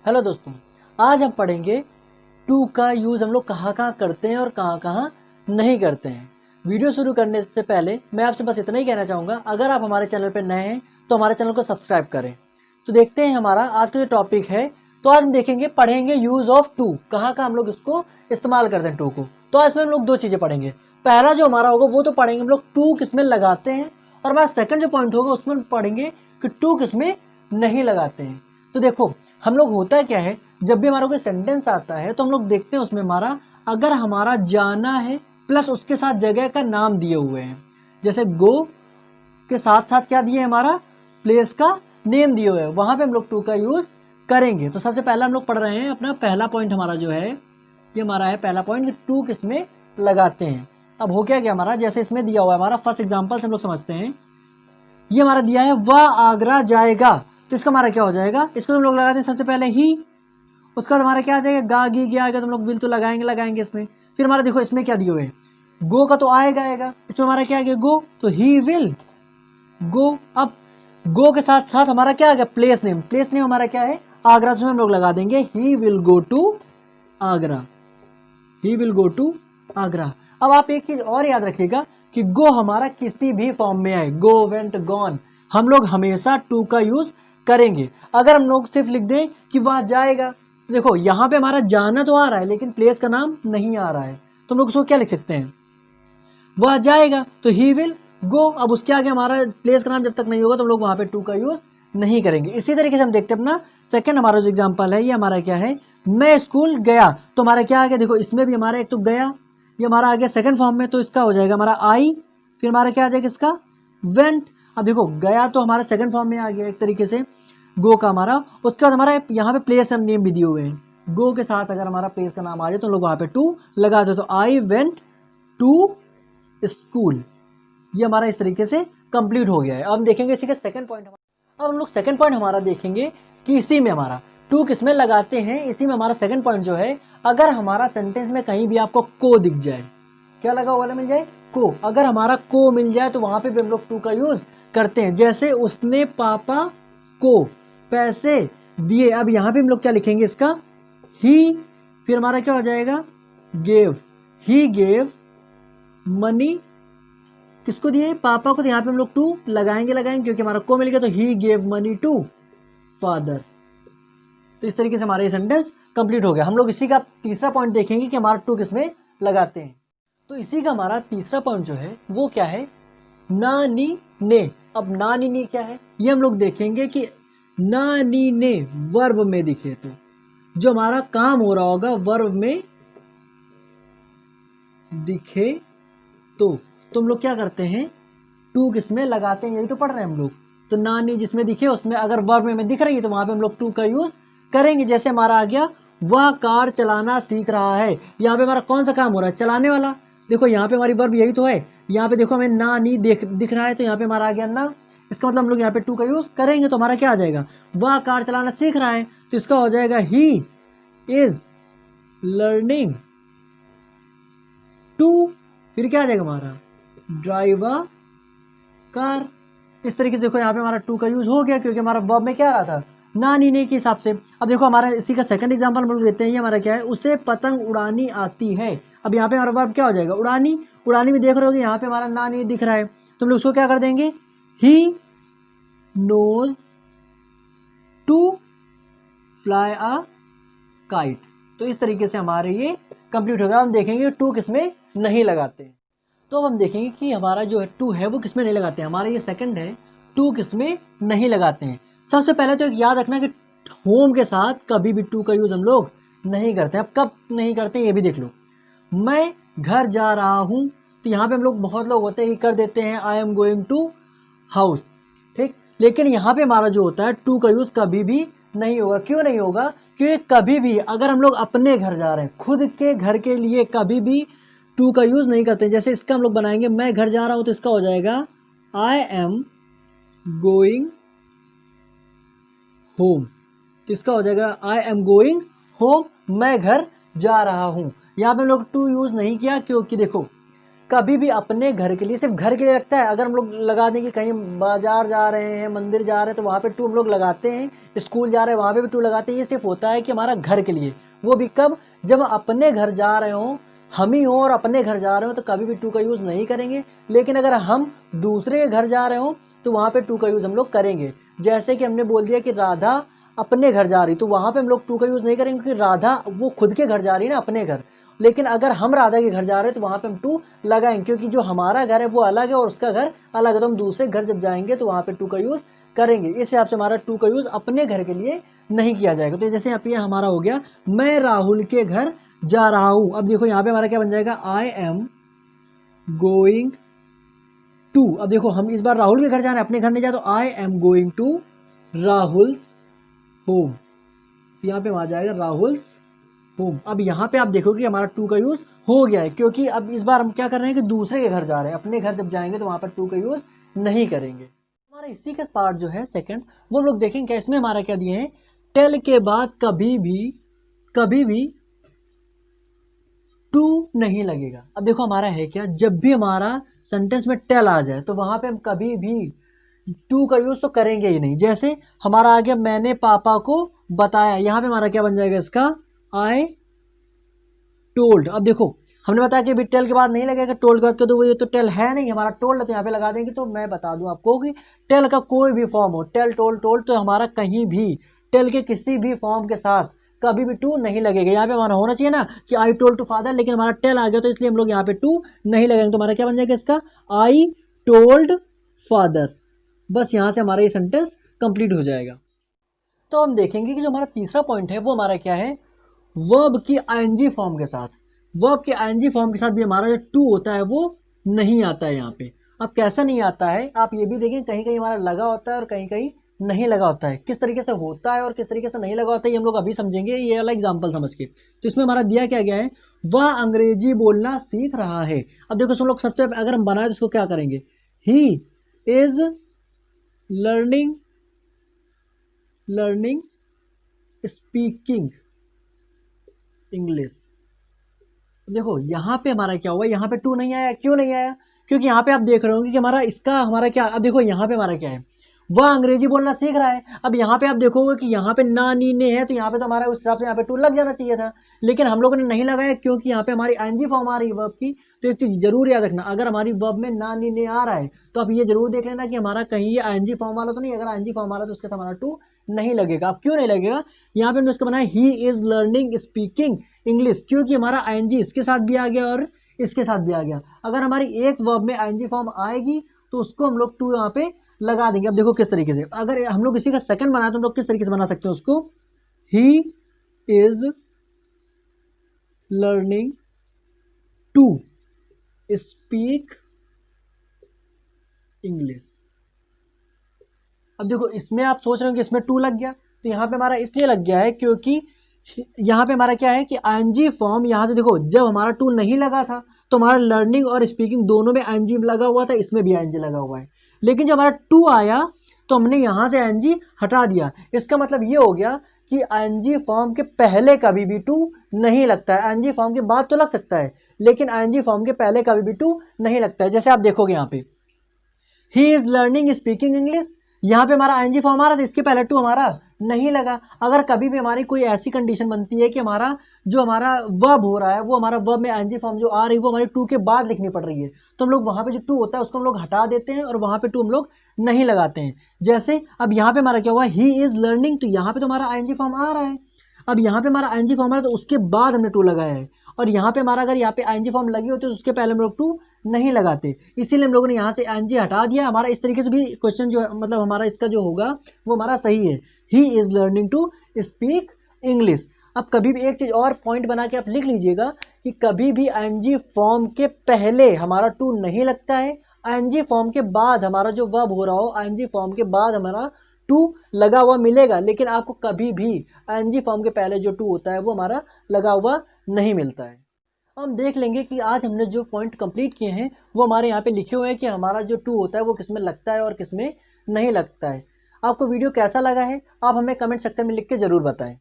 Hello दोस्तों, आज हम पढ़ेंगे टू का यूज़ हम लोग कहाँ कहाँ करते हैं और कहाँ कहाँ नहीं करते हैं। वीडियो शुरू करने से पहले मैं आपसे बस इतना ही कहना चाहूँगा, अगर आप हमारे चैनल पर नए हैं तो हमारे चैनल को सब्सक्राइब करें। तो देखते हैं हमारा आज का जो टॉपिक है। तो आज हम देखेंगे, पढ़ेंगे यूज़ ऑफ टू, कहाँ कहाँ हम लोग इसको इस्तेमाल करते हैं टू को। तो आज में हम लोग दो चीज़ें पढ़ेंगे। पहला जो हमारा होगा वो तो पढ़ेंगे हम लोग टू किस में लगाते हैं, और हमारा सेकंड जो पॉइंट होगा उसमें पढ़ेंगे कि टू किस में नहीं लगाते हैं। तो देखो, हम लोग होता क्या है, जब भी हमारा कोई सेंटेंस आता है तो हम लोग देखते हैं उसमें हमारा, अगर हमारा जाना है प्लस उसके साथ जगह का नाम दिए हुए हैं, जैसे गो के साथ साथ क्या दिए, हमारा प्लेस का नेम दिए हुए हैं, वहां पे हम लोग टू का यूज करेंगे। तो सबसे पहला हम लोग पढ़ रहे हैं, अपना पहला पॉइंट हमारा जो है, ये हमारा है पहला पॉइंट, टू किस में लगाते हैं। अब हो क्या गया हमारा, जैसे इसमें दिया हुआ है हमारा फर्स्ट एग्जाम्पल से हम लोग समझते हैं। ये हमारा दिया है वह आगरा जाएगा, तो इसका हमारा क्या हो जाएगा, इसको हम लोग लगाते हैं सबसे पहले ही, उसका बाद हमारा क्या आ जाएगा, गा गी गया आएगा, तो हम लोग विल तो लगाएंगे इसमें। फिर हमारा देखो इसमें क्या दिए हुए हैं, गो का तो आएगा, इसमें हमारा क्या आ गया, गो, तो ही विल गो। अब गो के साथ साथ हमारा क्या आ गया, प्लेस नेम हमारा क्या है, आगरा, तो हम लोग लगा देंगे he will go to Agra, he will go to Agra. अब आप एक चीज और याद रखिएगा कि गो हमारा किसी भी फॉर्म में आए, गो, वेंट, गॉन, हम लोग हमेशा टू का यूज करेंगे। अगर हम लोग सिर्फ लिख दें कि वह जाएगा, तो देखो यहाँ पे हमारा जाना तो आ रहा है लेकिन प्लेस का नाम नहीं आ रहा है, तो हम लोग उसको क्या लिख सकते हैं, वह जाएगा, तो ही विल गो। अब उसके आगे हमारा प्लेस का नाम जब तक नहीं होगा तो हम लोग वहां पे टू का यूज नहीं करेंगे। इसी तरीके से हम देखते हैं अपना सेकंड हमारा जो एग्जांपल है, ये हमारा क्या है, मैं स्कूल गया, तो हमारा क्या आ गया, देखो इसमें भी हमारा एक तो गया, ये हमारा आ गया सेकंड फॉर्म में, तो इसका हो जाएगा हमारा आई, फिर हमारा क्या आ जाएगा इसका वेंट। अब देखो गया तो हमारा सेकंड फॉर्म में आ गया एक तरीके से गो का हमारा, उसके बाद हमारा यहाँ पे प्लेस नेम भी दिए हुए हैं, गो के साथ अगर हमारा प्लेस का नाम आ जाए तो हम लोग वहां पे टू लगा दो, तो आई वेंट टू स्कूल। ये हमारा इस तरीके से कंप्लीट हो गया है। अब हम देखेंगे इसी का सेकंड पॉइंट। अब हम लोग सेकंड पॉइंट हमारा देखेंगे कि इसी में हमारा टू किसमें लगाते हैं। इसी में हमारा सेकंड पॉइंट जो है, अगर हमारा सेंटेंस में कहीं भी आपको को दिख जाए, क्या लगा हुआ मिल जाए, को, अगर हमारा को मिल जाए तो वहां पे भी हम लोग टू का यूज करते हैं। जैसे उसने पापा को पैसे दिए, अब यहाँ पे हम लोग क्या लिखेंगे इसका, ही, फिर हमारा क्या हो जाएगा, गेव, ही गेव मनी, किसको दिए, पापा को, तो यहाँ पे हम लोग टू लगाएंगे क्योंकि हमारा को मिल गया, तो he gave money to father. तो इस तरीके से हमारा ये सेंटेंस कंप्लीट हो गया। हम लोग इसी का तीसरा पॉइंट देखेंगे कि हमारा टू किसमें लगाते हैं। तो इसी का हमारा तीसरा पॉइंट जो है वो क्या है, नानी ने। अब नानी ने क्या है, ये हम लोग देखेंगे कि नानी ने वर्ब में दिखे, तो जो हमारा काम हो रहा होगा वर्ब में दिखे तो हम लोग क्या करते हैं, टू किसमें लगाते हैं, यही तो पढ़ रहे हैं हम लोग। तो नानी जिसमें दिखे उसमें अगर वर्ब में दिख रही है तो वहां पे हम लोग टू का यूज करेंगे। जैसे हमारा आ गया, वह कार चलाना सीख रहा है, यहाँ पे हमारा कौन सा काम हो रहा है, चलाने वाला। देखो यहाँ पे हमारी वर्ब यही तो है, यहाँ पे देखो हमें नानी दिख रहा है, तो यहाँ पे हमारा आ गया ना, इसका मतलब हम लोग यहाँ पे टू का यूज करेंगे। तो हमारा क्या आ जाएगा, वह कार चलाना सीख रहा है, तो इसका हो जाएगा ही इज लर्निंग टू, फिर क्या आ जाएगा हमारा, ड्राइव अ कार। इस तरीके से देखो यहाँ पे हमारा टू का यूज हो गया क्योंकि हमारा वर्ब में क्या आ रहा था, नानी ने के हिसाब से। अब देखो हमारा इसी का सेकंड एग्जांपल हम लोग देते हैं, ये हमारा क्या है, उसे पतंग उड़ानी आती है। अब यहाँ पे हमारा वर्ब क्या हो जाएगा, उड़ानी, उड़ानी में देख रहे हो यहाँ पे हमारा नानी दिख रहा है, तो हम लोग उसको क्या कर देंगे, he knows to fly a kite. तो इस तरीके से हमारे ये कंप्लीट होगा। हम देखेंगे टू किसमें नहीं लगाते हैं। तो अब हम देखेंगे कि हमारा जो है टू है वो किसमें नहीं लगाते हैं। हमारा ये सेकंड है, टू किसमें नहीं लगाते हैं। सबसे पहले तो एक याद रखना कि होम के साथ कभी भी टू का यूज हम लोग नहीं करते। अब कब नहीं करते ये भी देख लो, मैं घर जा रहा हूं, तो यहाँ पे हम लोग, बहुत लोग होते हैं कि कर देते हैं I am going to house, ठीक, लेकिन यहाँ पे हमारा जो होता है टू का यूज कभी भी नहीं होगा। क्यों नहीं होगा, क्योंकि कभी भी अगर हम लोग अपने घर जा रहे हैं, खुद के घर के लिए, कभी भी टू का यूज नहीं करते। जैसे इसका हम लोग बनाएंगे, मैं घर जा रहा हूं, तो इसका हो जाएगा आई एम गोइंग होम, तो इसका हो जाएगा आई एम गोइंग होम, मैं घर जा रहा हूं। यहाँ पे हम लोग टू यूज नहीं किया क्योंकि देखो कभी भी अपने घर के लिए, सिर्फ घर के लिए लगता है। अगर हम लोग लगा दें कि कहीं बाजार जा रहे हैं, मंदिर जा रहे हैं, तो वहाँ पे टू हम लोग लगाते हैं। स्कूल जा रहे हैं वहाँ पे भी टू लगाते हैं। ये सिर्फ होता है कि हमारा घर के लिए, वो भी कब, जब अपने घर जा रहे हो, हम ही हो और अपने घर जा रहे हो, तो कभी भी टू का यूज़ नहीं करेंगे। लेकिन अगर हम दूसरे के घर जा रहे हो तो वहाँ पे टू का यूज़ हम लोग करेंगे। जैसे कि हमने बोल दिया कि राधा अपने घर जा रही, तो वहाँ पे हम लोग टू का यूज़ नहीं करेंगे, क्योंकि राधा वो खुद के घर जा रही है ना, अपने घर। लेकिन अगर हम राधा के घर जा रहे हैं तो वहाँ पे हम टू लगाएंगे, क्योंकि जो हमारा घर है वो अलग है और उसका घर अलग है। तो हम दूसरे घर जब जाएंगे तो वहाँ पे टू का यूज़ करेंगे। इस हिसाब से हमारा टू का यूज़ अपने घर के लिए नहीं किया जाएगा। तो जैसे यहाँ पे हमारा हो गया, मैं राहुल के घर जा रहा हूँ। अब देखो यहाँ पे हमारा क्या बन जाएगा, आई एम गोइंग टू। अब देखो हम इस बार राहुल के घर जा रहे हैं, अपने घर नहीं जा, तो I am going to Rahul's home. यहाँ पे आ जाएगा राहुल्स होम। अब यहाँ पे आप देखोगे हमारा टू का यूज हो गया है, क्योंकि अब इस बार हम क्या कर रहे हैं कि दूसरे के घर जा रहे हैं। अपने घर जब जाएंगे तो वहां पर टू का यूज नहीं करेंगे। हमारा इसी का पार्ट जो है सेकंड, वो हम लोग देखेंगे क्या। इसमें हमारा क्या दिए हैं, टेल के बाद कभी भी टू नहीं लगेगा। अब देखो हमारा है क्या, जब भी हमारा सेंटेंस में टेल आ जाए तो वहां पे हम कभी भी टू का यूज तो करेंगे ही नहीं। जैसे हमारा आ गया, मैंने पापा को बताया, यहाँ पे हमारा क्या बन जाएगा इसका, आई टोल्ड। अब देखो हमने बताया कि टेल के बाद नहीं लगेगा, टोल्ड के बाद तो ये तो टेल है नहीं, हमारा टोल्ड, तो यहाँ पे लगा देंगे। तो मैं बता दूं आपको कि टेल का कोई भी फॉर्म हो, टेल, टोल्ड, टोल्ड, तो हमारा कहीं भी टेल के किसी भी फॉर्म के साथ कभी भी टू नहीं लगेगा। यहाँ पे हमारा होना चाहिए ना कि आई टोल्ड टू फादर, लेकिन हमारा टेल आ गया तो इसलिए हम लोग यहाँ पे टू नहीं लगेंगे। तो हमारा क्या बन जाएगा इसका, आई टोल्ड फादर। बस यहाँ से हमारा ये सेंटेंस कंप्लीट हो जाएगा। तो हम देखेंगे कि जो हमारा तीसरा पॉइंट है वो हमारा क्या है, वर्ब की आईएनजी फॉर्म के साथ। वर्ब के आईएनजी फॉर्म के साथ भी हमारा जो टू होता है वो नहीं आता है यहाँ पे। अब कैसा नहीं आता है, आप ये भी देखें, कहीं कहीं हमारा लगा होता है और कहीं कहीं नहीं लगा होता है। किस तरीके से होता है और किस तरीके से नहीं लगा होता है ये हम लोग अभी समझेंगे, ये वाला एग्जाम्पल समझ के। तो इसमें हमारा दिया क्या गया है, वह अंग्रेजी बोलना सीख रहा है। अब देखो हम लोग सबसे अगर हम बनाए तो उसको क्या करेंगे, ही इज लर्निंग स्पीकिंग इंग्लिश। देखो यहाँ पे हमारा क्या हुआ, यहाँ पे टू नहीं आया। क्यों नहीं आया, क्योंकि यहाँ पे आप देख रहे होंगे कि हमारा क्या, अब देखो यहाँ पे हमारा क्या है, वह अंग्रेजी बोलना सीख रहा है। अब यहाँ पे आप देखोगे कि यहाँ पे ना नी ने है, तो यहाँ पे तो हमारा उस हिसाब से यहाँ पे टू लग जाना चाहिए था, लेकिन हम लोगों ने नहीं लगाया, क्योंकि यहाँ पे हमारी आईएनजी फॉर्म आ रही है वर्ब की। तो एक चीज जरूर याद रखना, अगर हमारी वर्ब में ना नी ने आ रहा है तो आप ये जरूर देख लेना कि हमारा कहीं ये आईएनजी फॉर्म वाला तो नहीं। अगर आईएनजी फॉर्म आ रहा है तो उसके साथ हमारा टू नहीं लगेगा। अब क्यों नहीं लगेगा, यहाँ पे हमने उसको बनाया ही इज लर्निंग स्पीकिंग इंग्लिश, क्योंकि हमारा आईएनजी इसके साथ भी आ गया और इसके साथ भी आ गया। अगर हमारी एक वर्ब में आईएनजी फॉर्म आएगी तो उसको हम लोग टू यहाँ पे लगा देंगे। अब देखो किस तरीके से, अगर हम लोग इसी का सेकंड बनाए तो हम लोग किस तरीके से बना सकते हैं उसको, he is learning to speak English. अब देखो इसमें आप सोच रहे हो कि इसमें टू लग गया, तो यहाँ पे हमारा इसलिए लग गया है क्योंकि यहाँ पे हमारा क्या है कि आईएनजी फॉर्म, यहाँ से देखो जब हमारा टू नहीं लगा था तो हमारा लर्निंग और स्पीकिंग दोनों में आईएनजी लगा हुआ था, इसमें भी आईएनजी लगा हुआ है। लेकिन जब हमारा टू आया तो हमने यहाँ से आईएनजी हटा दिया। इसका मतलब ये हो गया कि आईएनजी फॉर्म के पहले कभी भी टू नहीं लगता है। आईएनजी फॉर्म के बाद तो लग सकता है, लेकिन आईएनजी फॉर्म के पहले कभी भी टू नहीं लगता है। जैसे आप देखोगे यहाँ पे ही इज लर्निंग स्पीकिंग इंग्लिश, यहाँ पे हमारा आईएनजी फॉर्म आ रहा था, इसके पहले टू हमारा नहीं लगा। अगर कभी भी हमारी कोई ऐसी कंडीशन बनती है कि हमारा जो हमारा वर्ब हो रहा है वो हमारा वर्ब में आईएनजी फॉर्म जो आ रही है वो हमारी टू के बाद लिखनी पड़ रही है, तो हम लोग वहाँ पे जो टू होता है उसको हम लोग हटा देते हैं और वहाँ पे टू हम लोग नहीं लगाते हैं। जैसे अब यहाँ पे हमारा क्या हुआ, ही इज लर्निंग, तो यहाँ पे तो हमारा आईएनजी फॉर्म आ रहा है। अब यहाँ पे हमारा आईएनजी फॉर्म आ रहा है तो उसके बाद हमने टू लगाया है, और यहाँ पे हमारा अगर यहाँ पे आईएनजी फॉर्म लगी होती तो उसके पहले हम लोग टू नहीं लगाते, इसीलिए हम लोगों ने यहाँ से आईएनजी हटा दिया। हमारा इस तरीके से भी क्वेश्चन जो है, मतलब हमारा इसका जो होगा वो हमारा सही है, he is learning to speak English. अब कभी भी एक चीज और पॉइंट बना के आप लिख लीजिएगा कि कभी भी आईएनजी फॉर्म के पहले हमारा टू नहीं लगता है, आईएनजी फॉर्म के बाद हमारा जो वर्ब हो रहा हो आईएनजी फॉर्म के बाद हमारा टू लगा हुआ मिलेगा, लेकिन आपको कभी भी आईएनजी फॉर्म के पहले जो टू होता है वो हमारा लगा हुआ नहीं मिलता है। हम देख लेंगे कि आज हमने जो पॉइंट कंप्लीट किए हैं वो हमारे यहाँ पे लिखे हुए हैं कि हमारा जो टू होता है वो किसमें लगता है और किसमें नहीं लगता है। आपको वीडियो कैसा लगा है आप हमें कमेंट सेक्शन में लिख के ज़रूर बताएं।